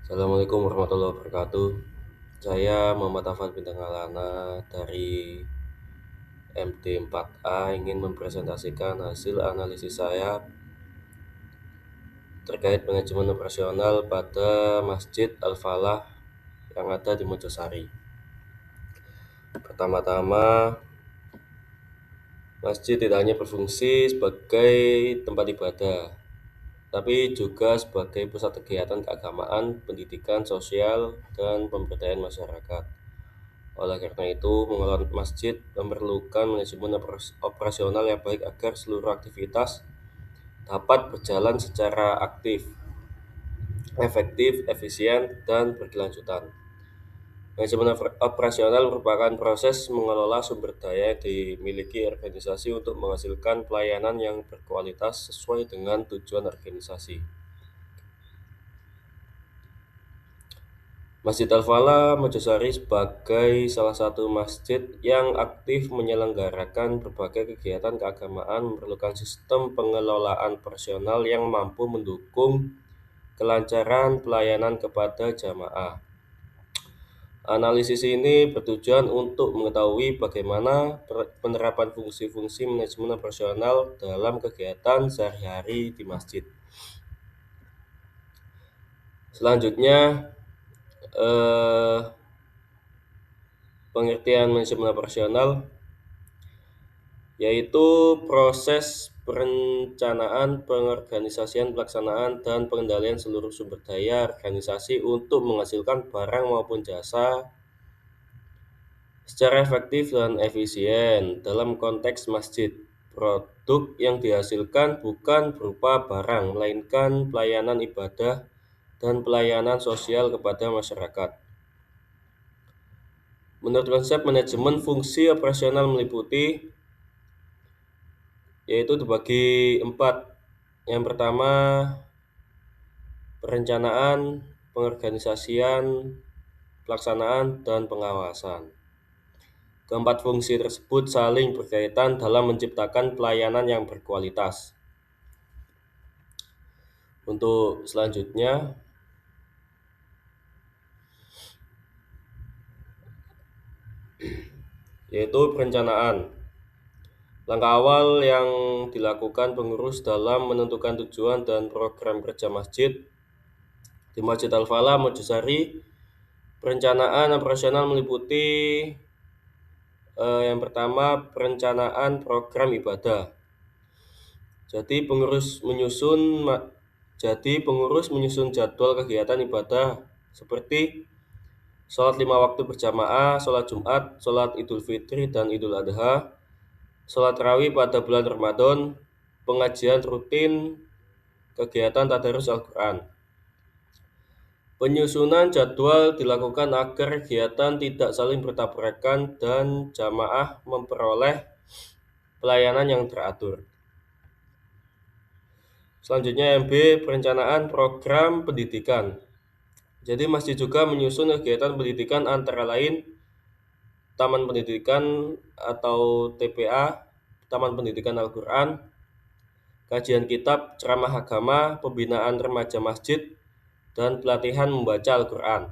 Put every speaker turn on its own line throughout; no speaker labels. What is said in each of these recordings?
Assalamualaikum warahmatullahi wabarakatuh. Saya Muhammad Afan Bintang Alana dari MD4A ingin mempresentasikan hasil analisis saya terkait manajemen operasional pada Masjid Al-Falah yang ada di Mojosari. Pertama-tama, masjid tidak hanya berfungsi sebagai tempat ibadah, tapi juga sebagai pusat kegiatan keagamaan, pendidikan, sosial, dan pemberdayaan masyarakat. Oleh karena itu, mengelola masjid memerlukan manajemen operasional yang baik agar seluruh aktivitas dapat berjalan secara aktif, efektif, efisien, dan berkelanjutan. Manajemen operasional merupakan proses mengelola sumber daya yang dimiliki organisasi untuk menghasilkan pelayanan yang berkualitas sesuai dengan tujuan organisasi. Masjid Al-Falah Mojosari sebagai salah satu masjid yang aktif menyelenggarakan berbagai kegiatan keagamaan memerlukan sistem pengelolaan personal yang mampu mendukung kelancaran pelayanan kepada jamaah. Analisis ini bertujuan untuk mengetahui bagaimana penerapan fungsi-fungsi manajemen operasional dalam kegiatan sehari-hari di masjid. Selanjutnya, pengertian manajemen operasional yaitu proses perencanaan, pengorganisasian, pelaksanaan, dan pengendalian seluruh sumber daya organisasi untuk menghasilkan barang maupun jasa secara efektif dan efisien. Dalam konteks masjid, produk yang dihasilkan bukan berupa barang, melainkan pelayanan ibadah dan pelayanan sosial kepada masyarakat. Menurut konsep manajemen, fungsi operasional meliputi yaitu dibagi 4. Yang pertama, perencanaan, pengorganisasian, pelaksanaan, dan pengawasan. Keempat fungsi tersebut saling berkaitan dalam menciptakan pelayanan yang berkualitas. Untuk selanjutnya, yaitu perencanaan. Langkah awal yang dilakukan pengurus dalam menentukan tujuan dan program kerja masjid di Masjid Al-Falah Mojosari. Perencanaan operasional meliputi yang pertama, perencanaan program ibadah. Jadi pengurus menyusun jadwal kegiatan ibadah seperti sholat 5 waktu berjamaah, sholat Jumat, sholat Idul Fitri dan Idul Adha, sholat tarawih pada bulan Ramadan, pengajian rutin, kegiatan tadarus Al-Quran. Penyusunan jadwal dilakukan agar kegiatan tidak saling bertabrakan dan jamaah memperoleh pelayanan yang teratur. Selanjutnya yang B, perencanaan program pendidikan. Jadi masjid juga menyusun kegiatan pendidikan antara lain Taman Pendidikan atau TPA, Taman Pendidikan Al-Quran, kajian kitab, ceramah agama, pembinaan remaja masjid, dan pelatihan membaca Al-Quran.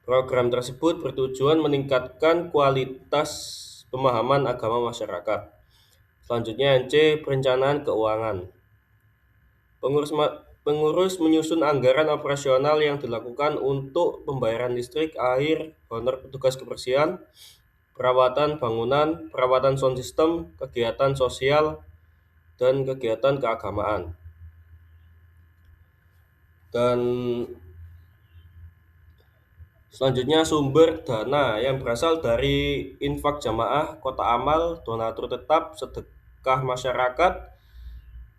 Program tersebut bertujuan meningkatkan kualitas pemahaman agama masyarakat. Selanjutnya yang C, perencanaan keuangan. Pengurus menyusun anggaran operasional yang dilakukan untuk pembayaran listrik, air, honor petugas kebersihan, perawatan bangunan, perawatan sound system, kegiatan sosial, dan kegiatan keagamaan. Dan selanjutnya sumber dana yang berasal dari infak jamaah, kota amal, donatur tetap, sedekah masyarakat,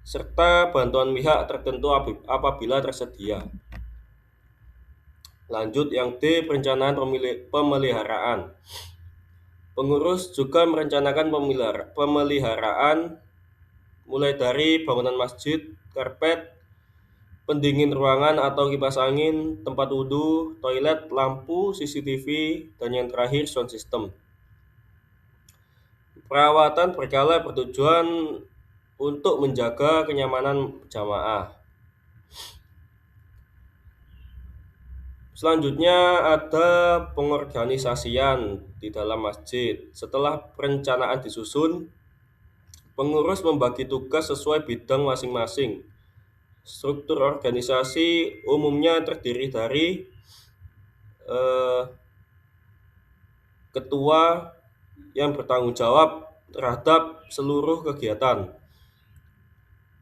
serta bantuan pihak tertentu apabila tersedia. Lanjut yang D, perencanaan pemeliharaan. Pengurus juga merencanakan pemeliharaan mulai dari bangunan masjid, karpet, pendingin ruangan atau kipas angin, tempat wudhu, toilet, lampu, CCTV, dan yang terakhir sound system. Perawatan berkala bertujuan untuk menjaga kenyamanan jamaah. Selanjutnya ada pengorganisasian di dalam masjid. Setelah perencanaan disusun, pengurus membagi tugas sesuai bidang masing-masing. Struktur organisasi umumnya terdiri dari eh, ketua yang bertanggung jawab terhadap seluruh kegiatan.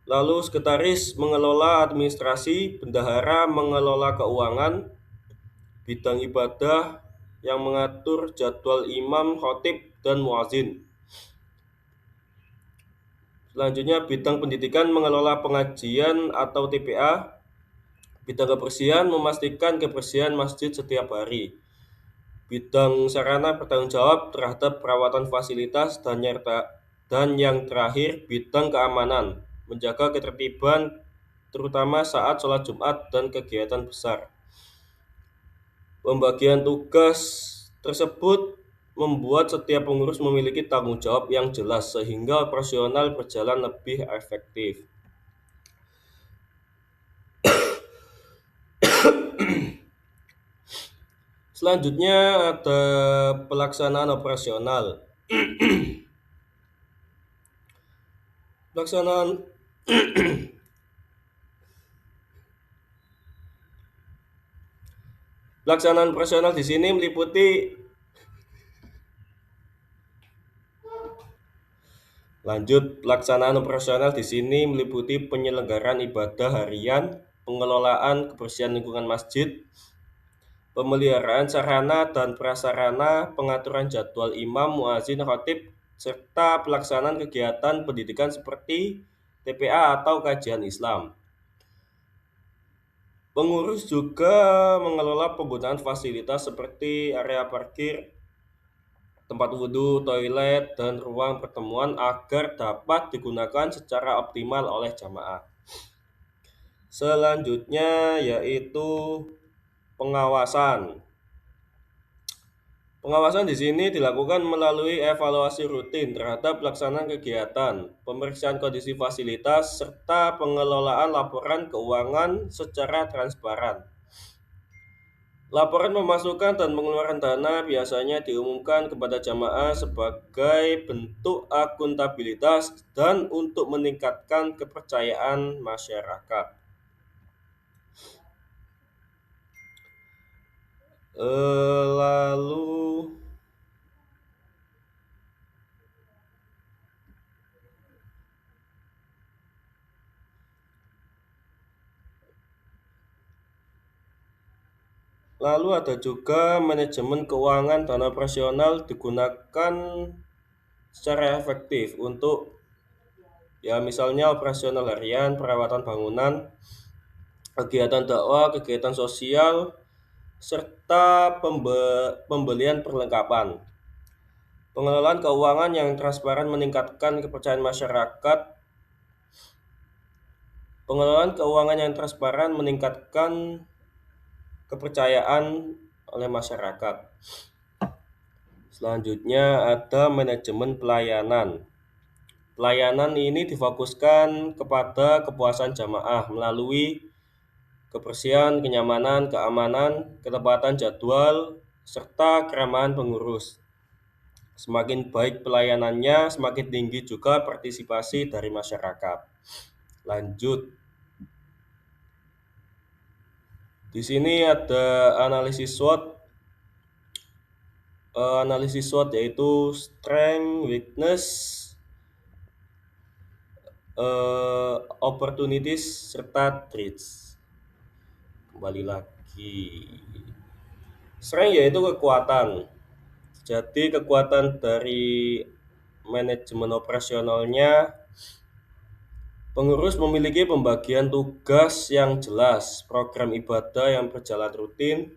Lalu sekretaris mengelola administrasi, bendahara mengelola keuangan, bidang ibadah yang mengatur jadwal imam, khotib, dan muazin. Selanjutnya bidang pendidikan mengelola pengajian atau TPA, bidang kebersihan memastikan kebersihan masjid setiap hari. Bidang sarana bertanggung jawab terhadap perawatan fasilitas dan yang terakhir bidang keamanan, menjaga ketertiban terutama saat sholat Jumat dan kegiatan besar. Pembagian tugas tersebut membuat setiap pengurus memiliki tanggung jawab yang jelas sehingga operasional berjalan lebih efektif. Selanjutnya ada pelaksanaan operasional. Pelaksanaan Pelaksanaan operasional di sini meliputi pelaksanaan operasional di sini meliputi penyelenggaraan ibadah harian, pengelolaan kebersihan lingkungan masjid, pemeliharaan sarana dan prasarana, pengaturan jadwal imam, muazin, khatib, serta pelaksanaan kegiatan pendidikan seperti TPA atau kajian Islam. Pengurus juga mengelola penggunaan fasilitas seperti area parkir, tempat wudhu, toilet, dan ruang pertemuan agar dapat digunakan secara optimal oleh jamaah. Selanjutnya yaitu pengawasan. Pengawasan di sini dilakukan melalui evaluasi rutin terhadap pelaksanaan kegiatan, pemeriksaan kondisi fasilitas, serta pengelolaan laporan keuangan secara transparan. Laporan pemasukan dan pengeluaran dana biasanya diumumkan kepada jamaah sebagai bentuk akuntabilitas dan untuk meningkatkan kepercayaan masyarakat. Lalu Lalu ada juga manajemen keuangan dan operasional digunakan secara efektif untuk misalnya operasional harian, perawatan bangunan, kegiatan dakwah, kegiatan sosial, serta pembelian perlengkapan. Pengelolaan keuangan yang transparan meningkatkan kepercayaan masyarakat. Pengelolaan keuangan yang transparan meningkatkan kepercayaan oleh masyarakat. Selanjutnya ada manajemen pelayanan. Pelayanan ini difokuskan kepada kepuasan jamaah melalui kebersihan, kenyamanan, keamanan, ketepatan jadwal, serta keramahan pengurus. Semakin baik pelayanannya, semakin tinggi juga partisipasi dari masyarakat. Lanjut. Di sini ada analisis SWOT. Analisis SWOT yaitu strength, weakness, opportunities, serta threats. Kembali lagi. Strength yaitu kekuatan. Jadi kekuatan dari manajemen operasionalnya, pengurus memiliki pembagian tugas yang jelas, program ibadah yang berjalan rutin,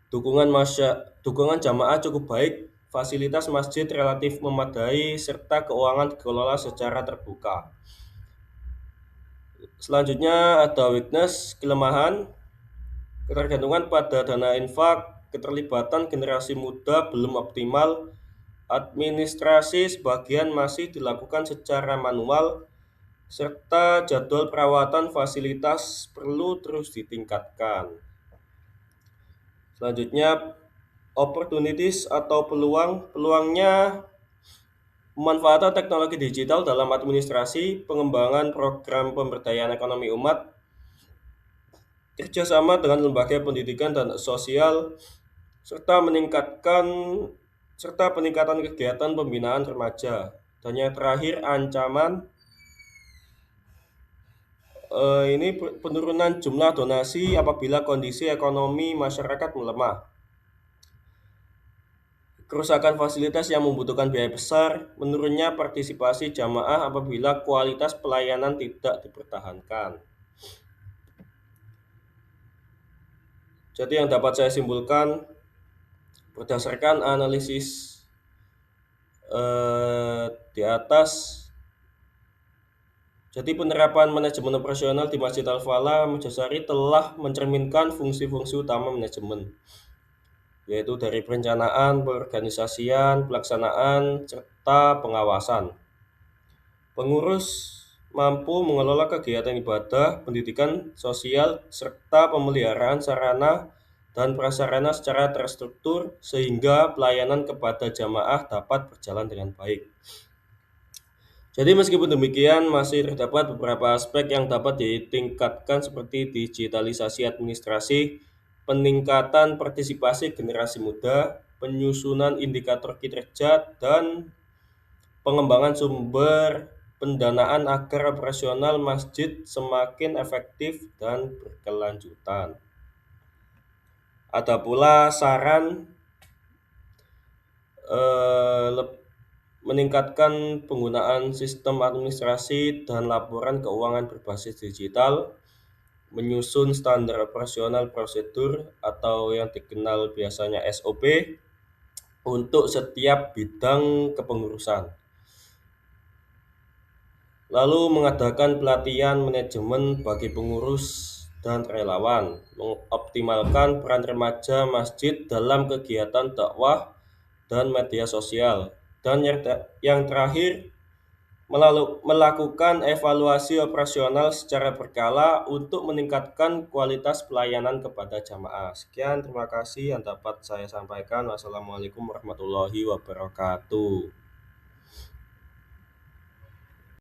dukungan jamaah cukup baik, fasilitas masjid relatif memadai, serta keuangan dikelola secara terbuka. Selanjutnya ada weakness, kelemahan, ketergantungan pada dana infak, keterlibatan generasi muda belum optimal, administrasi sebagian masih dilakukan secara manual, serta jadwal perawatan fasilitas perlu terus ditingkatkan. Selanjutnya, opportunities atau peluangnya pemanfaatan teknologi digital dalam administrasi, pengembangan program pemberdayaan ekonomi umat, kerjasama dengan lembaga pendidikan dan sosial, serta peningkatan kegiatan pembinaan remaja. Dan yang terakhir, ancaman ini penurunan jumlah donasi apabila kondisi ekonomi masyarakat melemah. Kerusakan fasilitas yang membutuhkan biaya besar, menurunnya partisipasi jamaah apabila kualitas pelayanan tidak dipertahankan. Jadi yang dapat saya simpulkan berdasarkan analisis di atas, jadi penerapan manajemen operasional di Masjid Al-Falah Mojosari telah mencerminkan fungsi-fungsi utama manajemen, yaitu dari perencanaan, pengorganisasian, pelaksanaan, serta pengawasan. Pengurus mampu mengelola kegiatan ibadah, pendidikan, sosial, serta pemeliharaan sarana dan prasarana secara terstruktur sehingga pelayanan kepada jamaah dapat berjalan dengan baik. Jadi meskipun demikian, masih terdapat beberapa aspek yang dapat ditingkatkan seperti digitalisasi administrasi, peningkatan partisipasi generasi muda, penyusunan indikator kinerja, dan pengembangan sumber pendanaan agar operasional masjid semakin efektif dan berkelanjutan. Ada pula saran meningkatkan penggunaan sistem administrasi dan laporan keuangan berbasis digital, menyusun standar operasional prosedur atau yang dikenal biasanya SOP untuk setiap bidang kepengurusan. Lalu mengadakan pelatihan manajemen bagi pengurus dan relawan, mengoptimalkan peran remaja masjid dalam kegiatan dakwah dan media sosial. Dan yang terakhir, melakukan evaluasi operasional secara berkala untuk meningkatkan kualitas pelayanan kepada jamaah. Sekian, terima kasih yang dapat saya sampaikan. Wassalamualaikum warahmatullahi wabarakatuh.